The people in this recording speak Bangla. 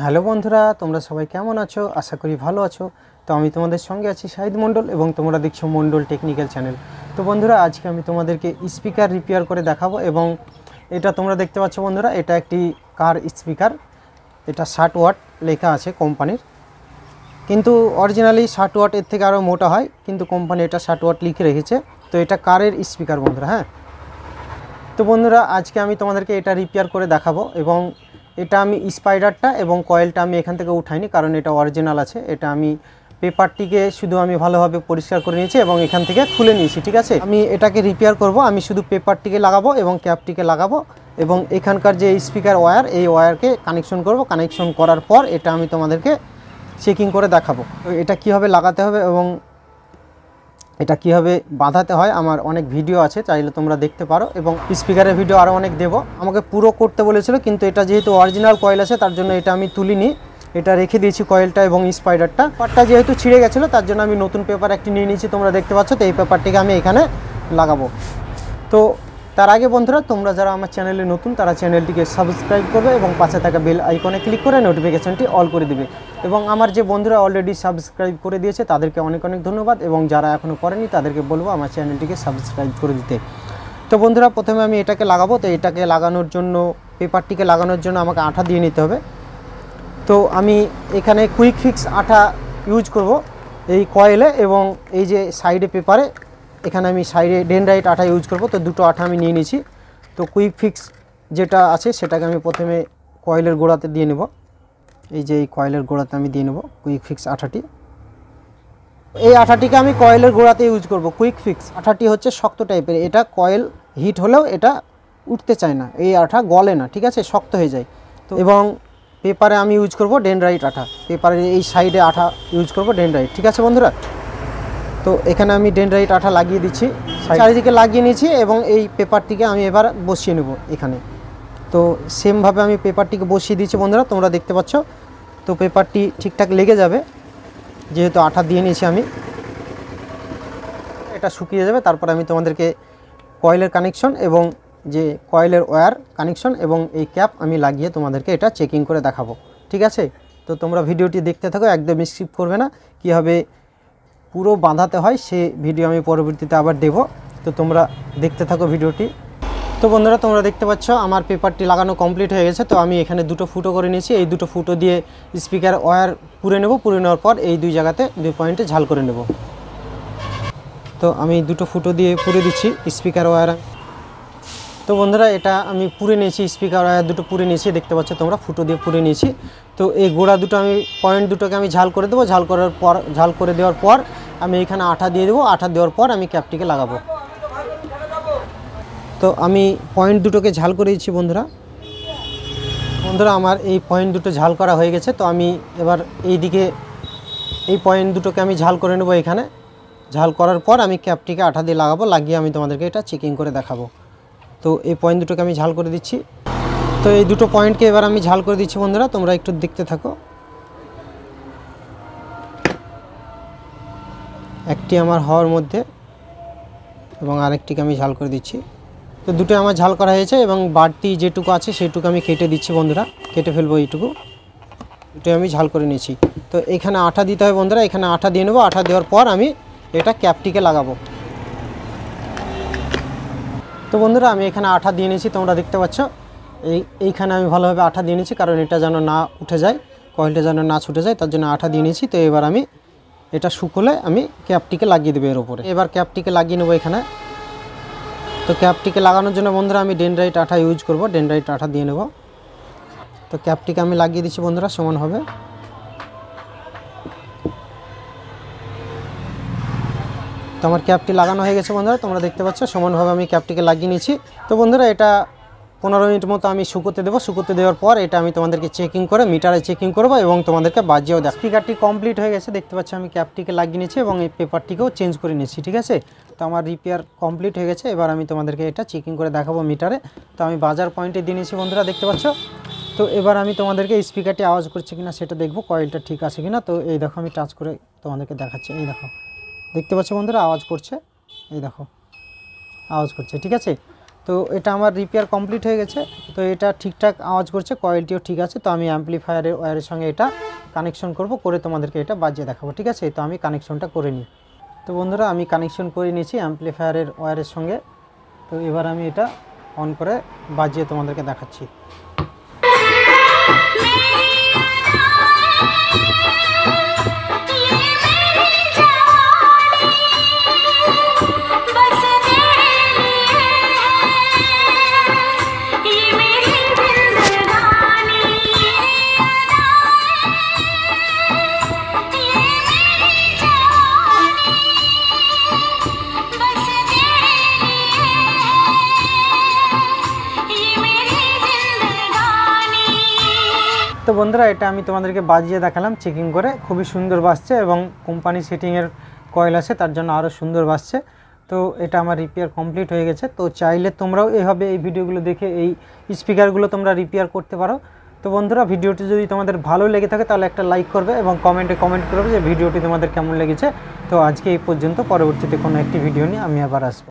হ্যালো বন্ধুরা, তোমরা সবাই কেমন আছো? আশা করি ভালো আছো। তো আমি তোমাদের সঙ্গে আছি শাহিদ মণ্ডল এবং তোমরা দেখছো মণ্ডল টেকনিক্যাল চ্যানেল। তো বন্ধুরা, আজকে আমি তোমাদেরকে স্পিকার রিপেয়ার করে দেখাবো এবং এটা তোমরা দেখতে পাচ্ছ বন্ধুরা, এটা একটি কার স্পিকার। এটা 60 ওয়াট লেখা আছে কোম্পানির, কিন্তু অরিজিনালি 60 ওয়াট এর থেকে আরও মোটা হয়, কিন্তু কোম্পানি এটা 60 ওয়াট লিখে রেখেছে। তো এটা কারের স্পিকার বন্ধুরা। হ্যাঁ, তো বন্ধুরা আজকে আমি তোমাদেরকে এটা রিপেয়ার করে দেখাবো এবং এটা আমি স্পাইডারটা এবং কয়েলটা আমি এখান থেকে উঠাইনি, কারণ এটা অরিজিনাল আছে। এটা আমি পেপারটিকে শুধু আমি ভালোভাবে পরিষ্কার করে নিয়েছি এবং এখান থেকে খুলে নিয়েছি। ঠিক আছে, আমি এটাকে রিপেয়ার করব। আমি শুধু পেপারটিকে লাগাবো এবং ক্যাপটিকে লাগাবো এবং এখানকার যে স্পিকার ওয়্যার, এই ওয়্যারকে কানেকশন করব। কানেকশন করার পর এটা আমি তোমাদেরকে চেকিং করে দেখাবো। তো এটা কীভাবে লাগাতে হবে এবং এটা কীভাবে বাঁধাতে হয়, আমার অনেক ভিডিও আছে, চাইলে তোমরা দেখতে পারো। এবং স্পিকারের ভিডিও আরও অনেক দেবো। আমাকে পুরো করতে বলেছিল, কিন্তু এটা যেহেতু অরিজিনাল কয়েল আছে তার জন্য এটা আমি তুলিনি, এটা রেখে দিয়েছি কয়েলটা এবং স্পাইডারটা। পেপারটা যেহেতু ছিঁড়ে গেছিলো তার জন্য আমি নতুন পেপার একটি নিয়ে নিয়েছি, তোমরা দেখতে পাচ্ছ। তো এই পেপারটিকে আমি এখানে লাগাবো। তো তার আগে বন্ধুরা, তোমরা যারা আমার চ্যানেলে নতুন তারা চ্যানেলটিকে সাবস্ক্রাইব করবে এবং পাশে থাকা বেল আইকনে ক্লিক করে নোটিফিকেশনটি অল করে দিবে। এবং আমার যে বন্ধুরা অলরেডি সাবস্ক্রাইব করে দিয়েছে তাদেরকে অনেক অনেক ধন্যবাদ, এবং যারা এখনও করেনি তাদেরকে বলবো আমার চ্যানেলটিকে সাবস্ক্রাইব করে দিতে। তো বন্ধুরা, প্রথমে আমি এটাকে লাগাবো। তো এটাকে লাগানোর জন্য, পেপারটিকে লাগানোর জন্য আমাকে আঠা দিয়ে নিতে হবে। তো আমি এখানে কুইক ফিক্স আঠা ইউজ করব এই কয়েলে, এবং এই যে সাইডে পেপারে এখানে আমি সাইডে ডেনড্রাইট আঠা ইউজ করব। তো দুটো আঠা আমি নিয়ে নিয়েছি। তো কুইক ফিক্স যেটা আছে সেটাকে আমি প্রথমে কয়েলের গোড়াতে দিয়ে নেব। এই যে এই কয়েলের গোড়াতে আমি দিয়ে নেব কুইক ফিক্স আঠাটি। এই আঠাটিকে আমি কয়েলের গোড়াতে ইউজ করব। কুইক ফিক্স আঠাটি হচ্ছে শক্ত টাইপের, এটা কয়েল হিট হলেও এটা উঠতে চায় না, এই আঠা গলে না, ঠিক আছে, শক্ত হয়ে যায়। তো এবং পেপারে আমি ইউজ করব ডেনড্রাইট আঠা। পেপারের এই সাইডে আঠা ইউজ করব ডেনড্রাইট। ঠিক আছে বন্ধুরা, তো এখানে আমি ডেনড্রাইট আঠা লাগিয়ে দিচ্ছি, চারিদিকে লাগিয়ে নিয়েছি এবং এই পেপারটিকে আমি এবার বসিয়ে নেব এখানে। তো সেমভাবে আমি পেপারটিকে বসিয়ে দিয়েছি বন্ধুরা, তোমরা দেখতে পাচ্ছ। তো পেপারটি ঠিকঠাক লেগে যাবে যেহেতু আঠা দিয়ে নিয়েছি আমি। এটা শুকিয়ে যাবে, তারপর আমি তোমাদেরকে কয়েলের কানেকশন এবং যে কয়েলের ওয়্যার কানেকশন এবং এই ক্যাপ আমি লাগিয়ে তোমাদেরকে এটা চেকিং করে দেখাবো। ঠিক আছে, তো তোমরা ভিডিওটি দেখতে থাকো, একদম স্কিপ করবে না। কীভাবে পুরো বাঁধাতে হয় সে ভিডিও আমি পরবর্তীতে আবার দেব। তো তোমরা দেখতে থাকো ভিডিওটি। তো বন্ধুরা, তোমরা দেখতে পাচ্ছ আমার পেপারটি লাগানো কমপ্লিট হয়ে গেছে। তো আমি এখানে দুটো ফুটো করে নিয়েছি। এই দুটো ফুটো দিয়ে স্পিকার ওয়্যার পুরে নেব। পুরে নেওয়ার পর এই দুই জায়গাতে 2 পয়েন্টে ঝাল করে নেব। তো আমি দুটো ফুটো দিয়ে পুরে দিচ্ছি স্পিকার ওয়্যার। তো বন্ধুরা, এটা আমি পুরে নিয়েছি, স্পিকার ওয়্যার দুটো পুরে নিয়েছি, দেখতে পাচ্ছ তোমরা, ফুটো দিয়ে পুরে নিয়েছি। তো এই গোড়া দুটো আমি পয়েন্ট দুটোকে আমি ঝাল করে দেবো। ঝাল করে দেওয়ার পর আমি এখানে আঠা দিয়ে দেবো। আঠা দেওয়ার পর আমি ক্যাপটিকে লাগাবো। তো আমি পয়েন্ট দুটোকে ঝাল করে দিচ্ছি বন্ধুরা। আমার এই পয়েন্ট দুটো ঝাল করা হয়ে গেছে। তো আমি এবার এই দিকে এই পয়েন্ট দুটোকে আমি ঝাল করে নেব। এখানে ঝাল করার পর আমি ক্যাপটিকে আঠা দিয়ে লাগাবো, লাগিয়ে আমি তোমাদেরকে এটা চেকিং করে দেখাবো। তো এই পয়েন্ট দুটোকে আমি ঝাল করে দিচ্ছি। তো এই দুটো পয়েন্টকে এবার আমি ঝাল করে দিচ্ছি বন্ধুরা, তোমরা একটু দেখতে থাকো। একটি আমার হওয়ার মধ্যে এবং আরেকটিকে আমি ঝাল করে দিচ্ছি। তো দুটো আমার ঝাল করা হয়েছে এবং বাড়তি যেটুকু আছে সেটুকু আমি কেটে দিচ্ছি বন্ধুরা, কেটে ফেলবো এইটুকু। দুটো আমি ঝাল করে নিয়েছি। তো এখানে আঠা দিতে হয় বন্ধুরা, এখানে আঠা দিয়ে নেবো। আঠা দেওয়ার পর আমি এটা ক্যাপটিকে লাগাবো। তো বন্ধুরা, আমি এখানে আঠা দিয়ে নিয়েছি, তোমরা দেখতে পাচ্ছ। এইখানে আমি ভালোভাবে আঠা দিয়ে নিয়েছি, কারণ এটা যেন না উঠে যায়, কয়েলটা যেন না ছুটে যায়, তার জন্য আঠা দিয়ে নিয়েছি। তো এবার আমি এটা শুকোলে আমি ক্যাপটিকে লাগিয়ে দেবো এর উপরে। এবার ক্যাপটিকে লাগিয়ে নেবো এখানে। তো ক্যাপটিকে লাগানোর জন্য বন্ধুরা আমি ডেনড্রাইট আঠা ইউজ করব, ডেনড্রাইট আঠা দিয়ে নেব। তো ক্যাপটিকে আমি লাগিয়ে দিচ্ছি বন্ধুরা সমানভাবে। তো আমার ক্যাপটি লাগানো হয়ে গেছে বন্ধুরা, তোমরা দেখতে পাচ্ছ, সমানভাবে আমি ক্যাপটিকে লাগিয়ে নিয়েছি। তো বন্ধুরা, এটা 15 মিনিট মতো আমি শুকোতে দেবো। শুকোতে দেওয়ার পর এটা আমি তোমাদেরকে চেকিং করে মিটারে চেকিং করবো এবং তোমাদেরকে বাজিয়েও দেখ। স্পিকারটি কমপ্লিট হয়ে গেছে, দেখতে পাচ্ছ আমি ক্যাপটিকে লাগিয়ে নিয়েছি এবং এই পেপারটিকেও চেঞ্জ করে নিয়েছি। ঠিক আছে, তো আমার রিপেয়ার কমপ্লিট হয়ে গেছে। এবার আমি তোমাদেরকে এটা চেকিং করে দেখাবো মিটারে। তো আমি বাজার পয়েন্টে দিয়ে নিয়েছি বন্ধুরা, দেখতে পাচ্ছ। তো এবার আমি তোমাদেরকে স্পিকারটি আওয়াজ করছে কিনা সেটা দেখবো, কয়েলটা ঠিক আছে কিনা। তো এই দেখো, আমি টাচ করে তোমাদেরকে দেখাচ্ছি। এই দেখো, দেখতে পাচ্ছ বন্ধুরা, আওয়াজ করছে। এই দেখো, আওয়াজ করছে। ঠিক আছে, তো এটা আমার রিপেয়ার কমপ্লিট হয়ে গেছে। তো এটা ঠিকঠাক আওয়াজ করছে, কোয়ালিটিও ঠিক আছে। তো আমি অ্যাম্পলিফায়ারের ওয়্যারের সঙ্গে এটা কানেকশন করব, করে তোমাদেরকে এটা বাজিয়ে দেখাবো, ঠিক আছে। তো আমি কানেকশনটা করে নিই। তো বন্ধুরা আমি কানেকশন করে নিয়েছি অ্যাম্পলিফায়ারের ওয়্যারের সঙ্গে। তো এবার আমি এটা অন করে বাজিয়ে তোমাদেরকে দেখাচ্ছি। তো বন্ধুরা এটা আমি তোমাদেরকে বাজিয়ে দেখালাম চেকিং করে, খুবই সুন্দর বাজছে এবং কোম্পানি সেটিংয়ের কয়েল আছে তার জন্য আরও সুন্দর বাজছে। তো এটা আমার রিপেয়ার কমপ্লিট হয়ে গেছে। তো চাইলে তোমরাও এভাবে এই ভিডিওগুলো দেখে এই স্পিকারগুলো তোমরা রিপেয়ার করতে পারো। তো বন্ধুরা ভিডিওটি যদি তোমাদের ভালো লেগে থাকে তাহলে একটা লাইক করবে এবং কমেন্টে কমেন্ট করবে যে ভিডিওটি তোমাদের কেমন লেগেছে। তো আজকে এই পর্যন্ত, পরবর্তীতে কোনো একটি ভিডিও নিয়ে আমি আবার আসবো।